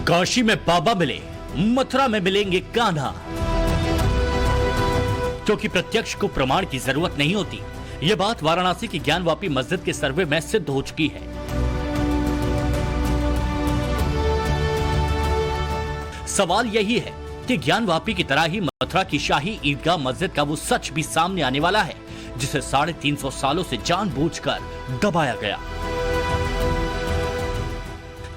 काशी में बाबा मिले, मथुरा में मिलेंगे कान्हा। क्योंकि प्रत्यक्ष को प्रमाण की जरूरत नहीं होती, यह बात वाराणसी की ज्ञानवापी मस्जिद के सर्वे में सिद्ध हो चुकी है। सवाल यही है कि ज्ञानवापी की तरह ही मथुरा की शाही ईदगाह मस्जिद का वो सच भी सामने आने वाला है जिसे 350 सालों से जानबूझकर दबाया गया।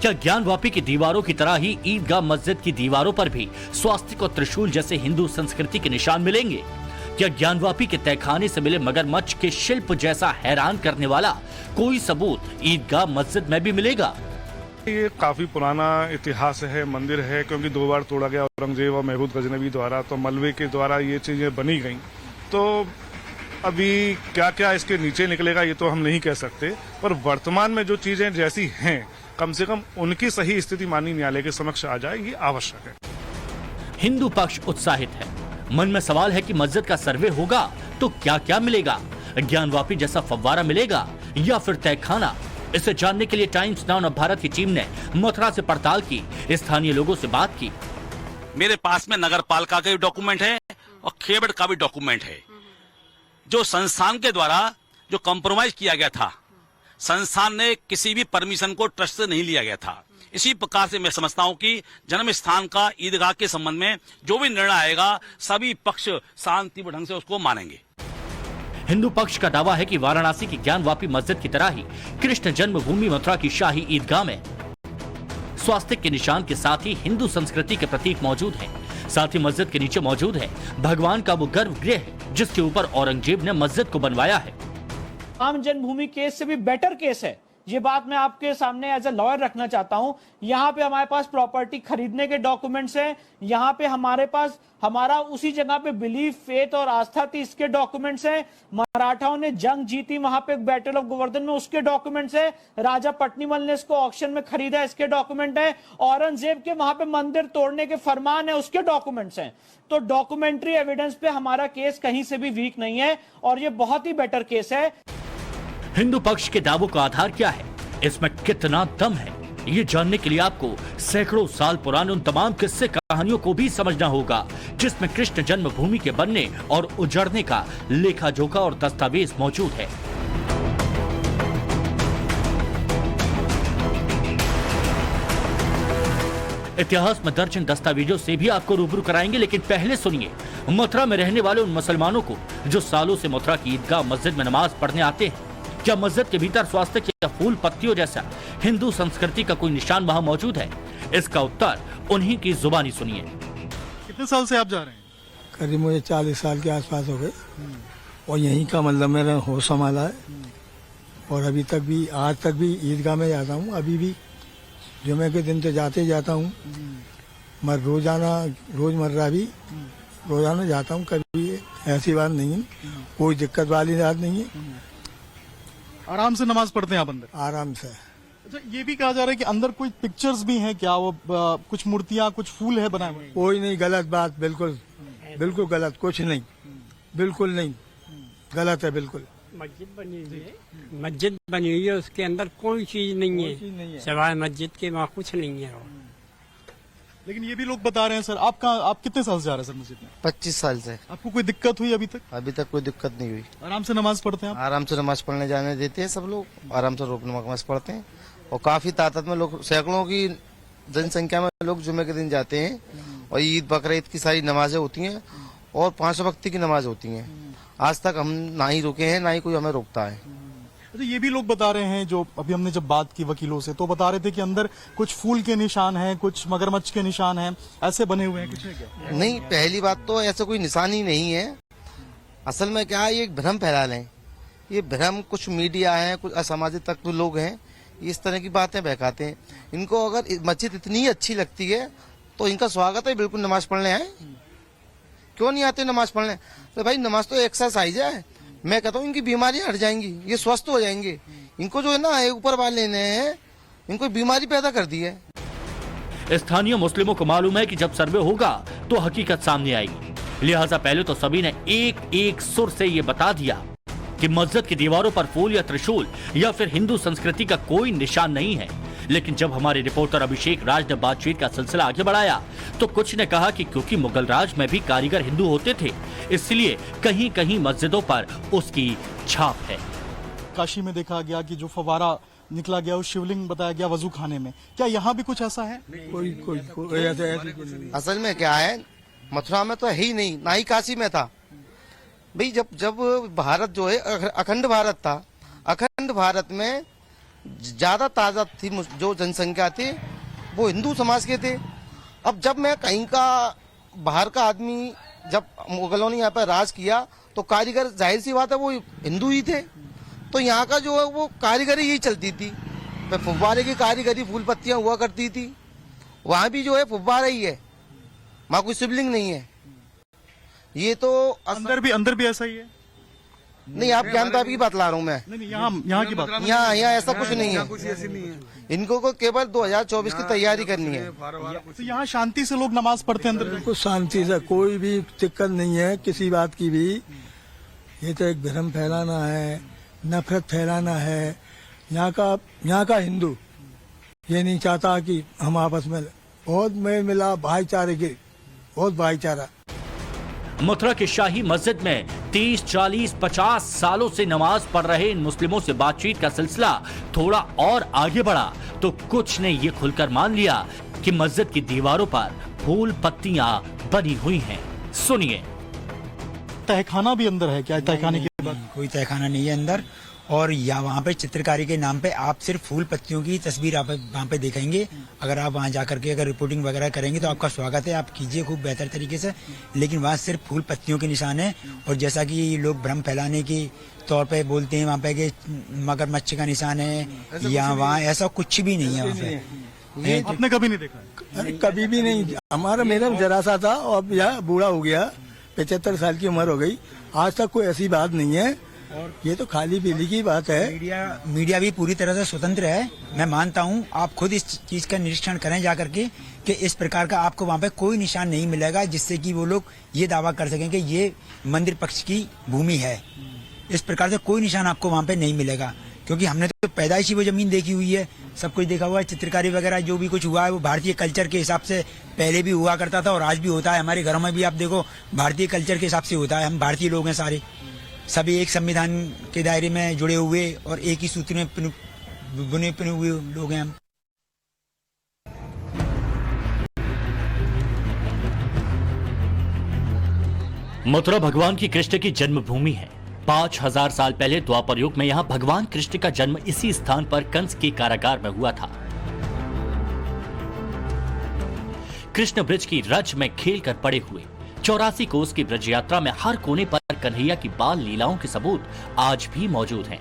क्या ज्ञानवापी की दीवारों की तरह ही ईदगाह मस्जिद की दीवारों पर भी स्वास्तिक और त्रिशूल जैसे हिंदू संस्कृति के निशान मिलेंगे? क्या ज्ञानवापी के तहखाने से मिले मगरमच्छ के शिल्प जैसा हैरान करने वाला कोई सबूत ईदगाह मस्जिद में भी मिलेगा? ये काफी पुराना इतिहास है, मंदिर है, क्योंकि 2 बार तोड़ा गया औरंगजेब और महमूद गजनवी द्वारा, तो मलबे के द्वारा ये चीजें बनी गई। तो अभी क्या क्या इसके नीचे निकलेगा ये तो हम नहीं कह सकते, पर वर्तमान में जो चीजें जैसी हैं, कम से कम उनकी सही स्थिति माननीय न्यायालय के समक्ष आ जाए, ये आवश्यक है। हिंदू पक्ष उत्साहित है। मन में सवाल है कि मस्जिद का सर्वे होगा तो क्या क्या मिलेगा? ज्ञानवापी जैसा फव्वारा मिलेगा या फिर तहखाना? इसे जानने के लिए टाइम्स नाउ ऑफ भारत की टीम ने मथुरा से पड़ताल की, स्थानीय लोगों से बात की। मेरे पास में नगर पालिका का भी डॉक्यूमेंट है और खेबड़ का भी डॉक्यूमेंट है। जो संस्थान के द्वारा जो कॉम्प्रोमाइज किया गया था, संस्थान ने किसी भी परमिशन को ट्रस्ट से नहीं लिया गया था। इसी प्रकार से मैं समझता हूं कि जन्म स्थान का ईदगाह के संबंध में जो भी निर्णय आएगा, सभी पक्ष शांतिपूर्ण ढंग से उसको मानेंगे। हिंदू पक्ष का दावा है कि वाराणसी की ज्ञानवापी मस्जिद की तरह ही कृष्ण जन्मभूमि मथुरा की शाही ईदगाह में स्वास्तिक के निशान के साथ ही हिंदू संस्कृति के प्रतीक मौजूद हैं। साथ ही मस्जिद के नीचे मौजूद है भगवान का वो गर्भगृह जिसके ऊपर औरंगजेब ने मस्जिद को बनवाया है। राम जन्मभूमि केस से भी बेटर केस है, ये बात मैं आपके सामने एज ए लॉयर रखना चाहता हूं। यहाँ पे हमारे पास प्रॉपर्टी खरीदने के डॉक्यूमेंट्स हैं, यहाँ पे हमारे पास हमारा उसी जगह पे बिलीफ, फेथ और आस्था थी, इसके डॉक्यूमेंट्स हैं। मराठाओं ने जंग जीती वहां पे बैटल ऑफ गोवर्धन में, उसके डॉक्यूमेंट्स हैं। राजा पट्नीमल ने इसको ऑक्शन में खरीदा, इसके डॉक्यूमेंट है। औरंगजेब के वहां पे मंदिर तोड़ने के फरमान है, उसके डॉक्यूमेंट्स हैं। तो डॉक्यूमेंट्री एविडेंस पे हमारा केस कहीं से भी वीक नहीं है और ये बहुत ही बेटर केस है। हिंदू पक्ष के दावों का आधार क्या है, इसमें कितना दम है, ये जानने के लिए आपको सैकड़ों साल पुराने उन तमाम किस्से कहानियों को भी समझना होगा जिसमें कृष्ण जन्मभूमि के बनने और उजड़ने का लेखा जोखा और दस्तावेज मौजूद है। इतिहास में दर्ज इन दस्तावेजों से भी आपको रूबरू कराएंगे, लेकिन पहले सुनिए मथुरा में रहने वाले उन मुसलमानों को जो सालों से मथुरा की ईदगाह मस्जिद में नमाज पढ़ने आते हैं। क्या मस्जिद के भीतर स्वास्तिक या फूल पत्तियों जैसा हिंदू संस्कृति का कोई निशान वहां मौजूद है? इसका उत्तर उन्हीं की जुबानी सुनिए। कितने साल से आप जा रहे हैं? करीब मुझे 40 साल के आसपास हो गए और यहीं का मतलब मेरा होश संभाला है। और अभी तक भी, आज तक भी ईदगाह में जाता हूँ। अभी भी जुमे के दिन तो जाते ही जाता हूँ, मैं रोजमर्रा भी रोजाना जाता हूँ। कभी ऐसी बात नहीं है, कोई दिक्कत वाली बात नहीं है। आराम से नमाज पढ़ते हैं आप अंदर? आराम से। अच्छा, ये भी कहा जा रहा है कि अंदर कोई पिक्चर्स भी हैं क्या? वो कुछ मूर्तियां, कुछ फूल है बनाए हुए? कोई नहीं, गलत बात, बिल्कुल बिल्कुल गलत, कुछ नहीं, बिल्कुल नहीं, गलत है बिल्कुल। मस्जिद बनी हुई है, उसके अंदर कोई चीज नहीं है सिवाय मस्जिद के, वहाँ कुछ नहीं है। लेकिन ये भी लोग बता रहे हैं सर, आप कितने साल से जा रहे हैं सर मस्जिद में? 25 साल से। आपको कोई दिक्कत हुई अभी तक? अभी तक कोई दिक्कत नहीं हुई। आराम से नमाज पढ़ते हैं आप? आराम से नमाज पढ़ने जाने देते हैं सब लोग, आराम से रोक नमाज पढ़ते हैं। और काफी तादाद में लोग, सैकड़ों की जनसंख्या में लोग जुमे के दिन जाते हैं। और ईद बकरीद की सारी नमाजें होती हैं और 5 वक्त की नमाज होती हैं। आज तक हम ना ही रुके हैं, ना ही कोई हमें रोकता है। अच्छा, ये भी लोग बता रहे हैं, जो अभी हमने जब बात की वकीलों से, तो बता रहे थे कि अंदर कुछ फूल के निशान हैं, कुछ मगरमच्छ के निशान हैं, ऐसे बने हुए हैं। कुछ है क्या? नहीं, पहली बात तो ऐसा कोई निशान ही नहीं है। असल में क्या है, ये एक भ्रम फैला रहे हैं। ये भ्रम कुछ मीडिया है, कुछ असामाजिक तत्व लोग हैं, इस तरह की बातें बहकाते हैं। इनको अगर मस्जिद इतनी अच्छी लगती है तो इनका स्वागत है, बिल्कुल नमाज पढ़ने आए। क्यों नहीं आते नमाज पढ़ने? तो भाई नमाज तो एक्सरसाइज है। मैं कहता हूँ इनकी बीमारियां हट जाएंगी, ये स्वस्थ हो जाएंगे। इनको जो है ना, ऊपर वाले ने इनको बीमारी पैदा कर दी है। स्थानीय मुस्लिमों को मालूम है कि जब सर्वे होगा तो हकीकत सामने आएगी, लिहाजा पहले तो सभी ने एक एक सुर से ये बता दिया कि मस्जिद की दीवारों पर फूल या त्रिशूल या फिर हिंदू संस्कृति का कोई निशान नहीं है। लेकिन जब हमारे रिपोर्टर अभिषेक राज ने बातचीत का सिलसिला आगे बढ़ाया तो कुछ ने कहा कि क्योंकि मुगल राज में भी कारीगर हिंदू होते थे, इसलिए कहीं कहीं मस्जिदों पर उसकी छाप है। काशी में देखा गया कि जो फवारा निकला गया, वो शिवलिंग बताया गया वजू खाने में, क्या यहाँ भी कुछ ऐसा है? कोई ऐसे असल में क्या है, मथुरा में तो है ही नहीं, ना ही काशी में था भाई। जब भारत जो है अखंड भारत था, अखंड भारत में ज्यादा तादाद थी, जो जनसंख्या थी वो हिंदू समाज के थे। अब जब मैं कहीं का बाहर का आदमी, जब मुगलों ने यहाँ पर राज किया तो कारीगर जाहिर सी बात है वो हिंदू ही थे, तो यहाँ का जो है वो कारीगरी यही चलती थी। फुब्बारे की कारीगरी, फूल पत्तियां हुआ करती थी। वहाँ भी जो है फुब्बारा ही है, वहाँ कोई शिवलिंग नहीं है। ये तो अंदर भी ऐसा ही है? नहीं, आप ज्ञानता की बात ला रहा हूँ मैं। नहीं, यहाँ की बात। यहाँ ऐसा कुछ नहीं है। इनको को केवल 2024 की तैयारी करनी है। तो यहाँ शांति से लोग नमाज पढ़ते हैं अंदर? कुछ शांति से, कोई भी दिक्कत नहीं है किसी बात की भी। ये तो एक भ्रम फैलाना है, नफरत फैलाना है। यहाँ का हिंदू ये नहीं चाहता कि हम आपस में बहुत मेल मिला, भाईचारे की बहुत भाईचारा। मथुरा की शाही मस्जिद में 30, 40, 50 सालों से नमाज पढ़ रहे इन मुस्लिमों से बातचीत का सिलसिला थोड़ा और आगे बढ़ा तो कुछ ने ये खुलकर मान लिया कि मस्जिद की दीवारों पर फूल पत्तियां बनी हुई हैं। सुनिए। तहखाना भी अंदर है क्या? तहखाने की बात? कोई तहखाना नहीं है अंदर। और या वहाँ पे चित्रकारी के नाम पे आप सिर्फ फूल पत्तियों की तस्वीर आप वहाँ पे देखेंगे। अगर आप वहाँ जाकर के अगर रिपोर्टिंग वगैरह करेंगे तो आपका स्वागत है, आप कीजिए खूब बेहतर तरीके से, लेकिन वहाँ सिर्फ फूल पत्तियों के निशान है। और जैसा कि लोग भ्रम फैलाने की तौर पे बोलते हैं वहाँ पे कि मगरमच्छ का निशान है या वहाँ, ऐसा कुछ भी नहीं है वहाँ पे। आपने कभी नहीं देखा? अरे कभी भी नहीं। मेरा जरा सा था और यह बूढ़ा हो गया, 75 साल की उम्र हो गई, आज तक कोई ऐसी बात नहीं है। और ये तो खाली पीली की बात है। मीडिया भी पूरी तरह से स्वतंत्र है, मैं मानता हूँ। आप खुद इस चीज का निरीक्षण करें जाकर के कि इस प्रकार का आपको वहाँ पे कोई निशान नहीं मिलेगा जिससे कि वो लोग ये दावा कर सकें कि ये मंदिर पक्ष की भूमि है। इस प्रकार से कोई निशान आपको वहाँ पे नहीं मिलेगा, क्योंकि हमने तो पैदाइशी वो जमीन देखी हुई है, सब कुछ देखा हुआ है। चित्रकारी वगैरह जो भी कुछ हुआ है वो भारतीय कल्चर के हिसाब से पहले भी हुआ करता था और आज भी होता है। हमारे घरों में भी आप देखो भारतीय कल्चर के हिसाब से होता है। हम भारतीय लोग हैं सारे, सभी एक संविधान के दायरे में जुड़े हुए और एक ही सूत्र में बुने हुए लोग हैं हम। मथुरा भगवान की कृष्ण की जन्मभूमि है। 5000 साल पहले द्वापर युग में यहाँ भगवान कृष्ण का जन्म इसी स्थान पर कंस के कारागार में हुआ था। कृष्ण ब्रज की रज में खेल कर पड़े हुए 84 कोस की ब्रज यात्रा में हर कोने पर कन्हैया की बाल लीलाओं के सबूत आज भी मौजूद हैं।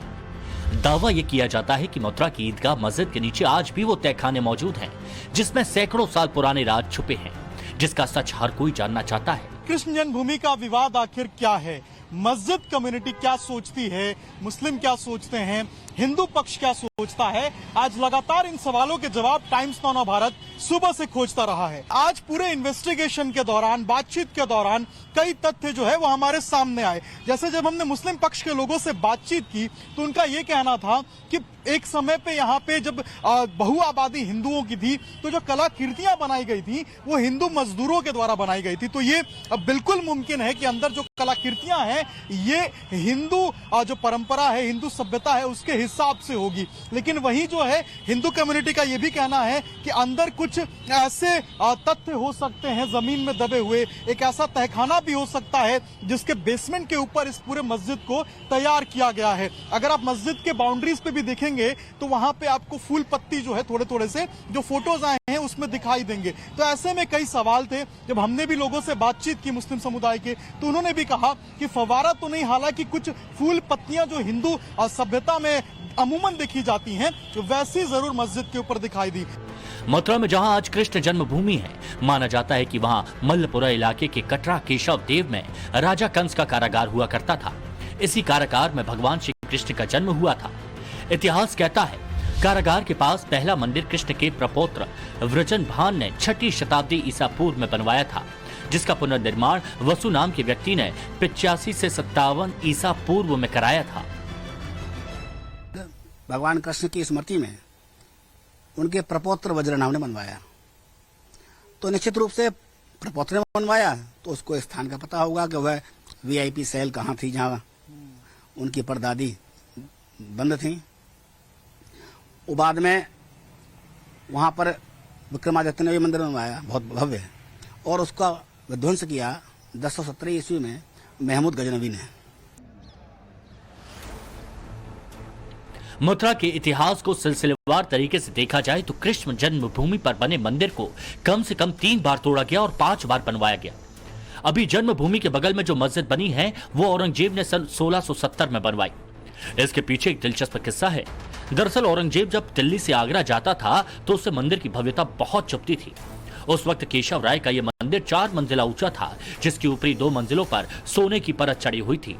दावा यह किया जाता है कि मथुरा की ईदगाह मस्जिद के नीचे आज भी वो तहखाने मौजूद हैं, जिसमें सैकड़ों साल पुराने राज छुपे हैं, जिसका सच हर कोई जानना चाहता है। कृष्ण जन्मभूमि का विवाद आखिर क्या है? मस्जिद कम्युनिटी क्या सोचती है? मुस्लिम क्या सोचते हैं? हिंदू पक्ष क्या सोचता है? आज लगातार इन सवालों के जवाब टाइम्स नाउ भारत सुबह से खोजता रहा है। आज पूरे इन्वेस्टिगेशन के दौरान, बातचीत के दौरान कई तथ्य जो है वो हमारे सामने आए। जैसे जब हमने मुस्लिम पक्ष के लोगों से बातचीत की तो उनका ये कहना था कि एक समय पे यहाँ पे जब बहु आबादी हिंदुओं की थी तो जो कलाकृतियां बनाई गई थी वो हिंदू मजदूरों के द्वारा बनाई गई थी। तो ये बिल्कुल मुमकिन है कि अंदर जो कलाकृतियां हैं ये हिंदू जो परंपरा है, हिंदू सभ्यता है, उसके हिसाब से होगी। लेकिन वही जो है हिंदू कम्युनिटी का ये भी कहना है कि अंदर कुछ ऐसे तथ्य हो सकते हैं जमीन में दबे हुए, एक ऐसा तहखाना भी हो सकता है जिसके बेसमेंट के ऊपर इस पूरे मस्जिद को तैयार किया गया है। अगर आप मस्जिद के बाउंड्रीज पे भी देखेंगे तो वहां पे आपको फूल पत्ती जो है थोड़े थोड़े से जो फोटोज आए हैं उसमें दिखाई देंगे। तो ऐसे में कई सवाल थे। जब हमने भी लोगों से बातचीत की मुस्लिम समुदाय के तो उन्होंने भी कहा कि फवारा तो नहीं, हालांकि कुछ फूल पत्तियां जो हिंदू सभ्यता में अमूमन देखी जाती हैं तो वैसी जरूर मस्जिद के ऊपर दिखाई दी। मथुरा में जहां आज कृष्ण जन्मभूमि है, माना जाता है कि वहां मल्लपुरा इलाके के कटरा केशव देव में राजा कंस का कारागार हुआ करता था। इसी कारागार में भगवान श्री कृष्ण का जन्म हुआ था। इतिहास कहता है कारागार के पास पहला मंदिर कृष्ण के प्रपौत्र वृजनभान ने 6ठी शताब्दी ईसा पूर्व में बनवाया था, जिसका पुनर्निर्माण वसु नाम के व्यक्ति ने 85 से 57 ईसा पूर्व में कराया था। भगवान कृष्ण की स्मृति में उनके प्रपौत्र वज्रनाभ ने बनवाया। तो निश्चित रूप से प्रपौत्र ने बनवाया तो उसको स्थान का पता होगा कि वह वीआईपी सेल कहाँ थी जहाँ उनकी परदादी बंद थी। वो बाद में वहाँ पर विक्रमादित्य ने भी मंदिर बनवाया बहुत भव्य, और उसका विध्वंस किया 1017 ईस्वी में महमूद गजनवी ने। मथुरा के इतिहास को सिलसिलेवार तरीके से देखा जाए तो कृष्ण जन्मभूमि पर बने मंदिर को कम से कम 3 बार तोड़ा गया और 5 बार बनवाया गया। अभी जन्मभूमि के बगल में जो मस्जिद बनी है वो औरंगजेब ने सन 1670 में बनवाई। इसके पीछे एक दिलचस्प किस्सा है। दरअसल औरंगजेब जब दिल्ली से आगरा जाता था तो उससे मंदिर की भव्यता बहुत चुभती थी। उस वक्त केशव राय का यह मंदिर 4 मंजिला ऊंचा था, जिसकी ऊपरी 2 मंजिलों पर सोने की परत चढ़ी हुई थी।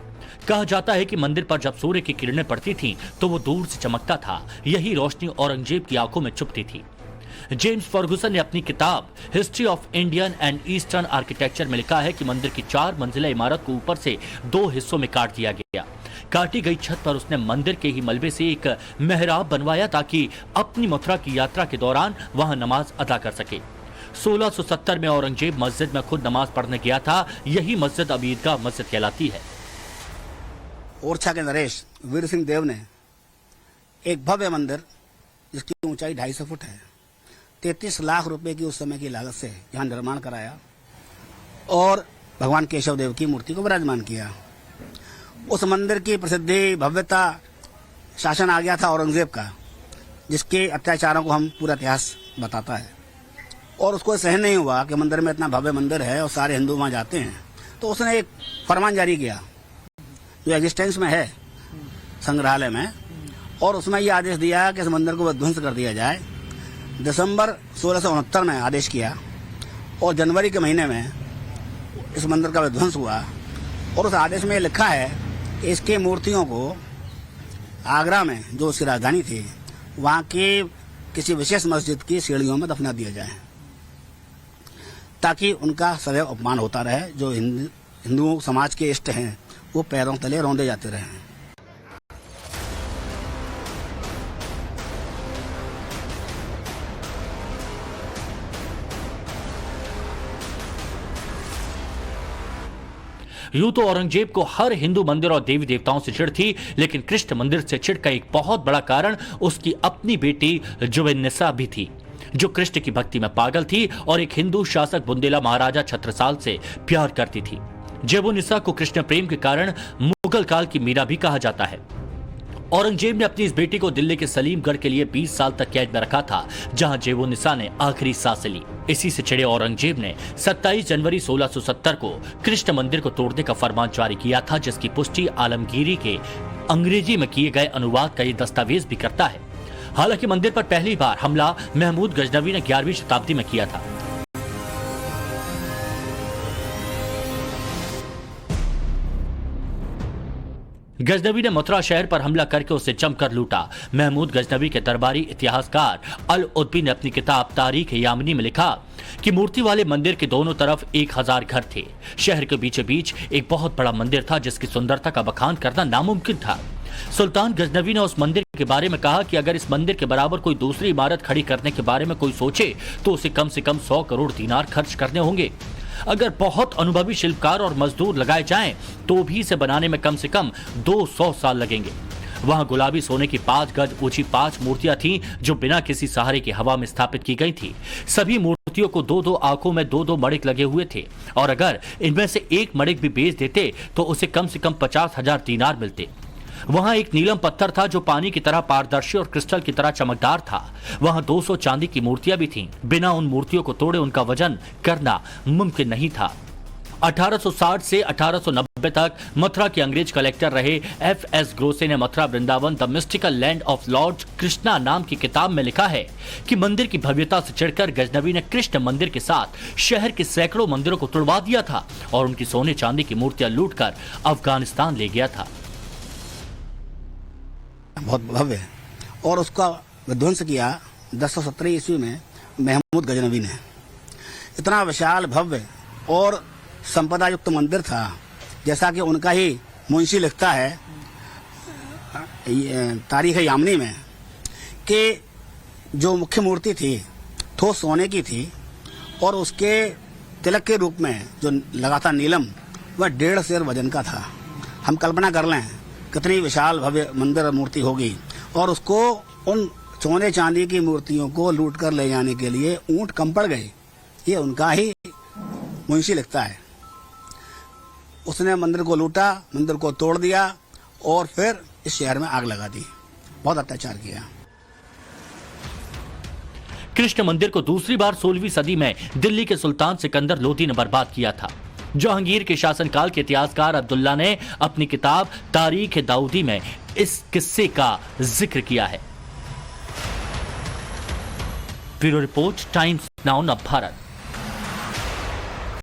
कहा जाता है कि मंदिर पर जब सूर्य की किरणें पड़ती थीं तो वो दूर से चमकता था। यही रोशनी औरंगजेब की आंखों में चुभती थी। जेम्स फर्गुसन ने अपनी किताब history of Indian and eastern architecture में लिखा है कि मंदिर की 4 मंजिला इमारत को ऊपर से 2 हिस्सों में काट दिया गया। काटी गई छत पर उसने मंदिर के ही मलबे से एक मेहराब बनवाया ताकि अपनी मथुरा की यात्रा के दौरान वहां नमाज अदा कर सके। 1670 में औरंगजेब मस्जिद में खुद नमाज पढ़ने गया था। यही मस्जिद अब ईदगाह मस्जिद कहलाती है। ओरछा के नरेश वीर सिंह देव ने एक भव्य मंदिर जिसकी ऊंचाई 250 फुट है, 33 लाख रुपए की उस समय की लागत से यहाँ निर्माण कराया और भगवान केशव देव की मूर्ति को विराजमान किया। उस मंदिर की प्रसिद्धि, भव्यता, शासन आ गया था औरंगजेब का, जिसके अत्याचारों को हम पूरा इतिहास बताता है। और उसको सहन नहीं हुआ कि मंदिर में इतना भव्य मंदिर है और सारे हिंदू वहाँ जाते हैं, तो उसने एक फरमान जारी किया जो एग्जिस्टेंस में है संग्रहालय में, और उसमें यह आदेश दिया कि इस मंदिर को विध्वंस कर दिया जाए। दिसंबर 1669 में आदेश किया और जनवरी के महीने में इस मंदिर का विध्वंस हुआ। और उस आदेश में लिखा है कि इसकी मूर्तियों को आगरा में, जो उसकी राजधानी थी, वहाँ की किसी विशेष मस्जिद की सीढ़ियों में दफना दिया जाए ताकि उनका सदैव अपमान होता रहे। जो हिंदुओं समाज के इष्ट हैं वो पैरों तले रौंदे जाते रहे। यूं तो औरंगजेब को हर हिंदू मंदिर और देवी देवताओं से चिढ़ थी, लेकिन कृष्ण मंदिर से चिढ़ का एक बहुत बड़ा कारण उसकी अपनी बेटी जुवेनिसा भी थी, जो कृष्ण की भक्ति में पागल थी और एक हिंदू शासक बुंदेला महाराजा छत्रसाल से प्यार करती थी। जुवेनिसा को कृष्ण प्रेम के कारण मुगल काल की मीरा भी कहा जाता है। औरंगजेब ने अपनी इस बेटी को दिल्ली के सलीमगढ़ के लिए 20 साल तक कैद में रखा था, जहां जुवेनिसा ने आखिरी सांसें ली। इसी से चिढ़े औरंगजेब ने 27 जनवरी 1670 को कृष्ण मंदिर को तोड़ने का फरमान जारी किया था, जिसकी पुष्टि आलमगीरी के अंग्रेजी में किए गए अनुवाद का ये दस्तावेज भी करता है। हालांकि मंदिर पर पहली बार हमला महमूद गजनवी ने 11वीं शताब्दी में किया था। गजनवी ने मथुरा शहर पर हमला करके उसे जमकर लूटा। महमूद गजनवी के दरबारी इतिहासकार अल उद्बी ने अपनी किताब तारीख यामिनी में लिखा कि मूर्ति वाले मंदिर के दोनों तरफ 1000 घर थे। शहर के बीचों बीच एक बहुत बड़ा मंदिर था जिसकी सुंदरता का बखान करना नामुमकिन था। सुल्तान गजनवी ने उस मंदिर के बारे में कहा कि अगर इस मंदिर के बराबर कोई दूसरी इमारत खड़ी करने के बारे में कोई सोचे तो उसे कम से कम 100 करोड़ दीनार खर्च करने होंगे। अगर बहुत अनुभवी शिल्पकार और मजदूर लगाए जाएं तो भी इसे बनाने में कम से कम 200 साल लगेंगे। वहां गुलाबी सोने की 5 गज ऊंची 5 मूर्तियां थीं जो बिना किसी सहारे की हवा में स्थापित की गई थी। सभी मूर्तियों को 2-2 आंखों में 2-2 मणिक लगे हुए थे और अगर इनमें से एक मणिक भी बेच देते तो उसे कम से कम 50,000 दीनार मिलते। वहां एक नीलम पत्थर था जो पानी की तरह पारदर्शी और क्रिस्टल की तरह चमकदार था। वहां 200 चांदी की मूर्तियां भी थीं। बिना उन मूर्तियों को तोड़े उनका वजन करना मुमकिन नहीं था। 1860 से 1890 तक मथुरा के अंग्रेज कलेक्टर रहे F.S. ग्रोसे ने Mathura Vrindavan the mystical land of Lord Krishna नाम की किताब में लिखा है कि मंदिर की भव्यता से चिढ़कर गजनवी ने कृष्ण मंदिर के साथ शहर के सैकड़ों मंदिरों को तुड़वा दिया था और उनकी सोने चांदी की मूर्तियां लूटकर अफगानिस्तान ले गया था। बहुत भव्य, और उसका विध्वंस किया 1017 ईस्वी में महमूद गजनवी ने। इतना विशाल, भव्य और संपदा युक्त मंदिर था, जैसा कि उनका ही मुंशी लिखता है तारीख यामिनी में कि जो मुख्य मूर्ति थी तो सोने की थी और उसके तिलक के रूप में जो लगा था नीलम वह 1.5 सेर वजन का था। हम कल्पना कर लें कितनी विशाल भव्य मंदिर और मूर्ति होगी। और उसको उन सोने चांदी की मूर्तियों को लूट कर ले जाने के लिए ऊंट कम पड़ गए, ये उनका ही मुंशी लिखता है। उसने मंदिर को लूटा, मंदिर को तोड़ दिया और फिर इस शहर में आग लगा दी। बहुत अत्याचार किया। कृष्ण मंदिर को दूसरी बार 16वीं सदी में दिल्ली के सुल्तान सिकंदर लोदी ने बर्बाद किया था। जहांगीर के शासनकाल के इतिहासकार अब्दुल्ला ने अपनी किताब तारीख दाऊदी में इस किस्से का जिक्र किया है। ब्यूरो रिपोर्ट, टाइम्स नाउ नव भारत।